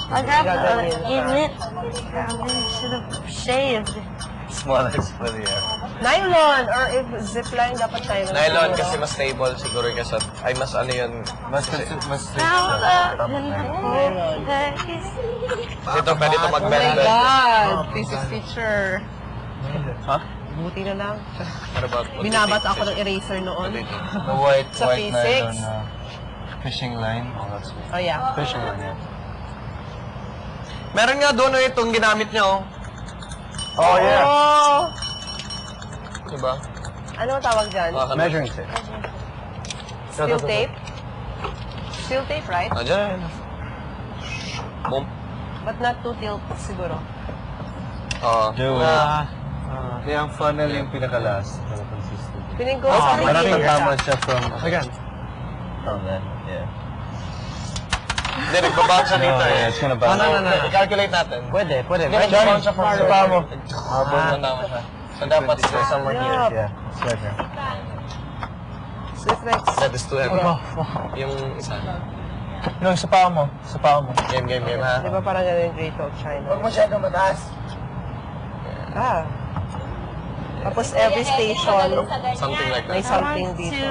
My grandpa even should have shaved. Smaller sphere. Nylon or if zipline, dapat nylon. Nylon siguro. kasi mas stable siguro kasi ay mas ano yun. Mas Found love in the whole place. Ito pwede ito Oh my mag-bend. God! Physics teacher. Huh? Buti na lang. What about Binabat ako ng eraser noon. The white Sa physics? nylon fishing line. Oh, that's good. Oh yeah. Fishing line, yeah. Meron nga doon itong ginamit nyo. Oh, yeah. Oh! Diba? Ano tawag dyan? Measuring tape. Steel tape? Steel tape, right? Ah, dyan. Boom. But not too tilt siguro. Oo. Kaya ang funnel yung pinaka-last. Para consistent. Piling ko Oh, sa maraming akin. tama siya from... Again. From that, yeah. Hindi, nagbabounce siya dito eh. It's gonna bounce. No. I-calculate natin. Pwede. Hindi, nagbabounce siya from Sa paa mo. Habon na tama siya. So dapat somewhere here. Yeah, it's right here. So it's like... That is too heavy. Yung isa. No, sa paa mo. Sa paa mo. Game ha. Di ba parang gano'n yung Great Wall of China? Huwag masyadong mataas. Ah. Tapos every station, Something like may that. something dito.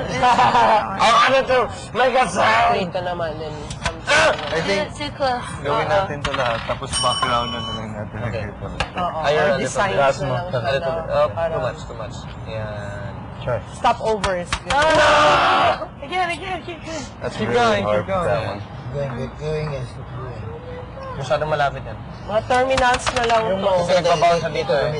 Ano to? Like a sound! Dito naman, then something. I think Too close. gawin natin to lahat. Tapos background na lang natin. Okay. Oo. Ayun, Or a little designs bit. na Taas mo. lang siya A little na bit. Oh, parang too much. Yan. Try. stopovers. Again. That's Keep really going, hard keep going. that one. Masyadong malapit yan. Mga terminals na lang to. Kasi nagbabounce siya dito eh.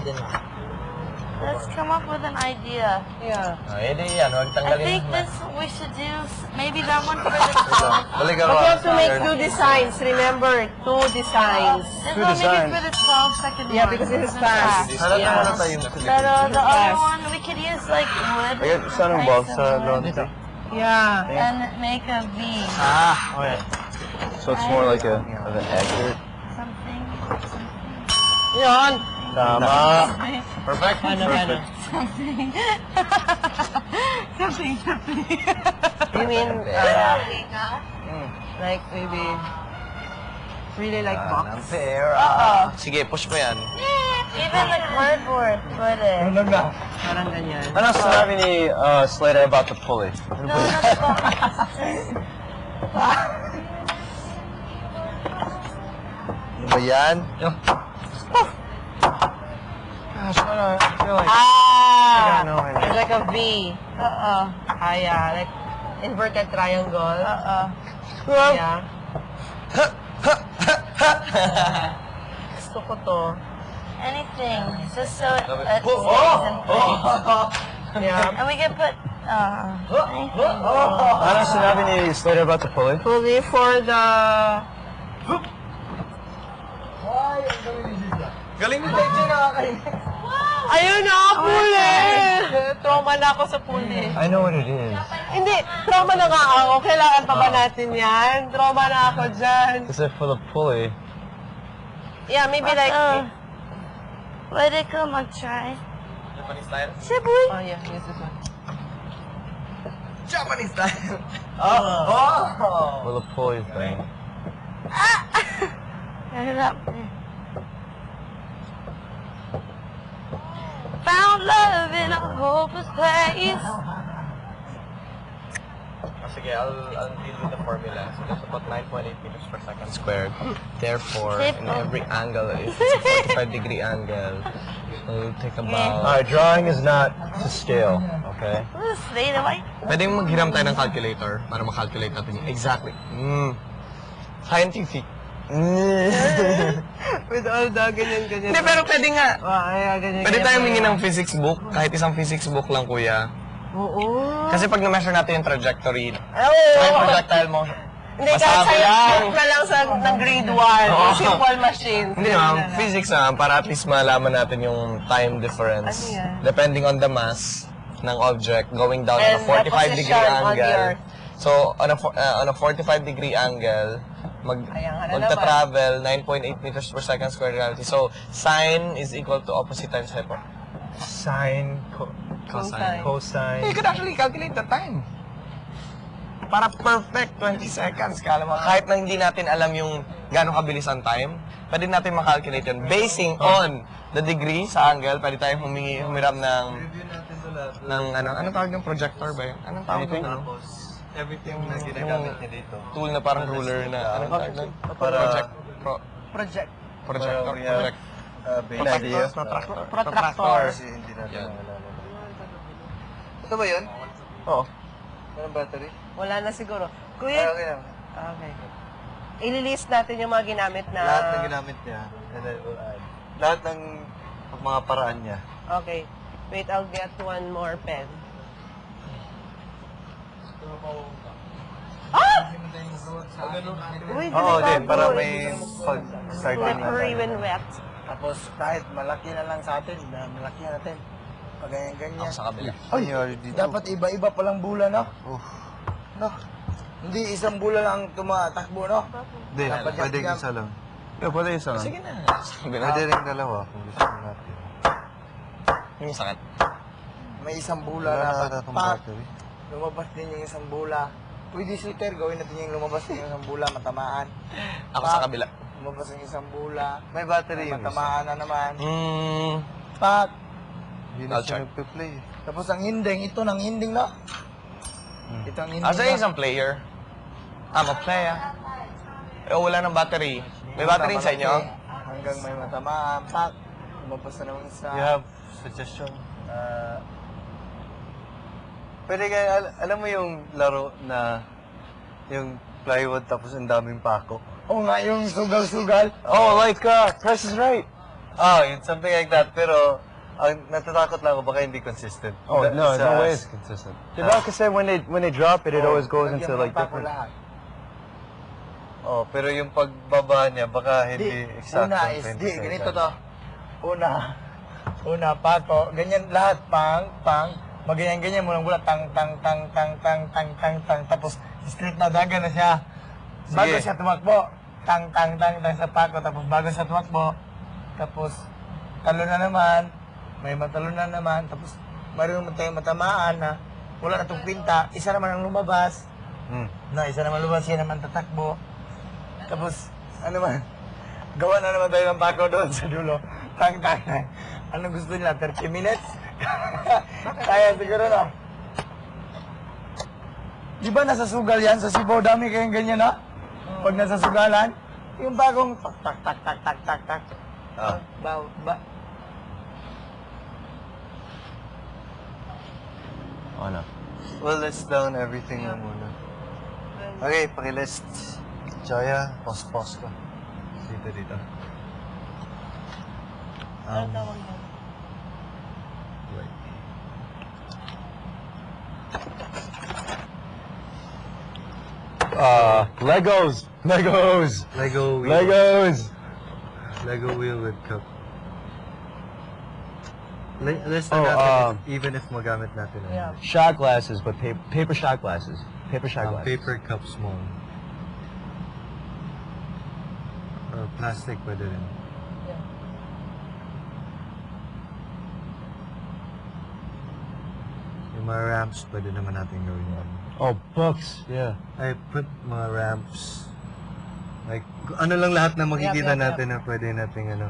Let's come up with an idea. Yeah. Ah, edi yan, huwag I tanggalin. think this we should do maybe that one for the top. Balik But ako. you have to make two designs. Remember, two designs. This Two one make it designs. for the 12-second Yeah, one. because this is It's fast. Halata Yeah. halata yung Pero the other Fast. one we could use like wood. Ayun, saan ang ball? Sa wood, laundry? Yeah. and make a V. Ah, okay. So it's more like of an accurate. Something. Yun. Tama. Perfect. Ano. Something. You mean, like maybe, really like box? Sige, push mo yan. Even the cardboard. Put it. Parang ganyan. Ano sinabi ni Slater about the pulley? No, not the box. Ano ba yan? Gosh, I feel like... Ah! know what I mean. It's like a V. Yeah, like inverted triangle. Yeah. Gusto ko to. Anything. Just so it stays in place. Yeah. And we can put anything. Ano sinabi ni Slater about the pulley? Fully for the... Galing mo tayo. Ayun na, puli! Trauma na ako sa puli. I know what it is. Hindi, trauma na nga ako. Kailangan pa ba natin yan? Trauma na ako dyan. Kasi for the pulley, Yeah, maybe like... Pwede ko mag-try. Japanese style? Shibuy. Oh yeah, use this one. Japanese style. for the pulley thing. Hirap eh. Found love in a hopeless place. Sige, I'll deal with the formula. So just about 9.8 meters per second squared. Therefore, in every angle, if it's a 45-degree angle, it'll take about... Alright, drawing is not to scale, okay? This lady, why? Pwedeng maghiram tayo ng calculator para makalculate natin yung exactly. Scientific. With all the ganyan-ganyan. Hindi, pero pwede nga. Ganyan-ganyan. Pwede tayo humingi ng physics book. Kahit isang physics book lang, kuya. Oo. Kasi pag na-measure natin yung trajectory, Oo. yung projectile mo, Hindi, masabi kasi lang. na lang sa ng grade 1. Oo. Simple machine. Hindi naman, physics naman, para at least malaman natin yung time difference. Ano yan? Depending on the mass ng object going down And on a 45-degree the position on the angle. earth. So, on a 45-degree angle, Ayan ka na magta-travel 9.8 meters per second square gravity. So, sine is equal to opposite times hypo. Sine, Cosine. You cosine. could actually calculate the time. para perfect 20 seconds. Kala mo, kahit na hindi natin alam yung gano'ng kabilis ang time, pwede natin makalculate yun. Basing on the degree sa angle, pwede tayong humiram ng anong tawag ng projector ba yun? Anong tawag ng Everything na ginagamit niya dito. tool na parang ruler na, anong tawag nun? Project. Projector. Protractor. Kasi hindi natin Yan. maalala. Ito ba yun? Oo. Anong battery? Wala na siguro. Ay, Kuya, okay lang. okay. Ililist natin yung mga ginamit na... Lahat ng ginamit niya. And then we'll add. Lahat ng mga paraan niya. Okay. Wait, I'll get one more pen. Ah! Uy, Oo, din. delikado. Para may pag-start Slippery when wet. Tapos kahit malaki na lang sa atin, malaki natin. Pag ganyan-ganyan. Ako sa kabila. Ay, dito. Dapat iba-iba palang bula, no? Oh. No? Hindi isang bula lang tumatakbo, no? Hindi, Dapat pwede yan. isa lang. Yeah, pwede isa lang. Sige na. Sabi na. Pwede rin dalawa kung gusto mo natin. Yung sakit. May isang bula Wala na na pag itong pak, battery. lumabas din yung isang bula. Pwede shooter, gawin natin yung lumabas din yung isang bula, matamaan. Ako sa kabila. Lumabas yung isang bula, May battery yung isa. matamaan na naman. Pak! Hindi na I'll siya check. nagpe-play. Tapos ang hinding, ito ng hinding, no? Ito ang hinding. Asa yung isang player? I'm a player. Eh, wala ng battery. May battery sa inyo? Hanggang may matamaan, pak. Lumabas na naman isa. You have suggestion? Pwede kaya, alam mo yung laro na yung plywood tapos ang daming pako? Oo nga, yung sugal-sugal. Oh, like Price is Right. Oh, it's something like that. Pero ang natatakot lang ako baka hindi consistent. Oh, no, Sa- no way it's consistent. Diba kasi when they drop it, it always goes into like different... Lahat. Oh, pero yung pagbaba niya baka hindi exact. Una is, ganito to. Una, pato, ganyan lahat, pang, maganyan-ganyan mo lang bula, tang, tapos straight na daga na siya. Bago Sige. siya tumakbo, tang, sa pako, tapos bago siya tumakbo, tapos talo na naman, may matalo na naman, tapos mayroon tayong matamaan na wala na itong pinta, isa naman ang lumabas, isa naman lumabas, siya naman tatakbo. Tapos, ano man, gawa na naman tayo ng pako doon sa dulo. Tang. Anong gusto nila? 30 minutes? Kaya siguro na. Di ba nasa sugal yan? Sa Cebu, dami kayong ganyan, ha? Pag nasa sugalan, yung bagong tak. Ah. Oh, no. Well, let's down everything na muna. Okay, pakilist. Joya, pause ka. Dito. Ano tawag yun? Legos! Lego wheel. Lego wheel with cup. Let's Oh, natin even if magamit natin ang Yeah. Shot glasses, but paper shot glasses. Paper shot glasses. paper cups mo. Or plastic pwede rin. Yeah. Yung mga ramps pwede naman natin gawin yun. Oh, books. Yeah. I put mga ramps. Like, ano lang lahat na makikita Yep. natin na pwede nating ano.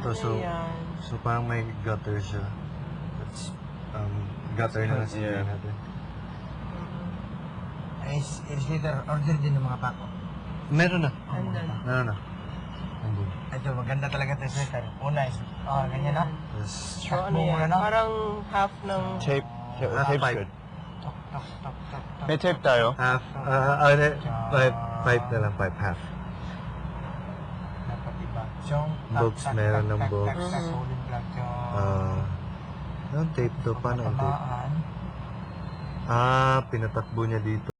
Ito, Ayan. so parang may gutter siya. That's, gutter na lang Yeah. natin. Is later order din ng mga pako. Meron na. Andun. Meron na. Andun. Ito, maganda talaga ito sweater. Una is, ganyan na. Tapos, So, ano Buo yan? na. Parang half ng... Tape. Ah, Tape's pipe. good. Tok. May tape tayo. half, pipe na lang, pipe half. Dapat iba. Chong, Books, meron ng books. Solid lang, chong. Anong tape to? Paano ang tape? Tamaan. Pinatakbo niya dito.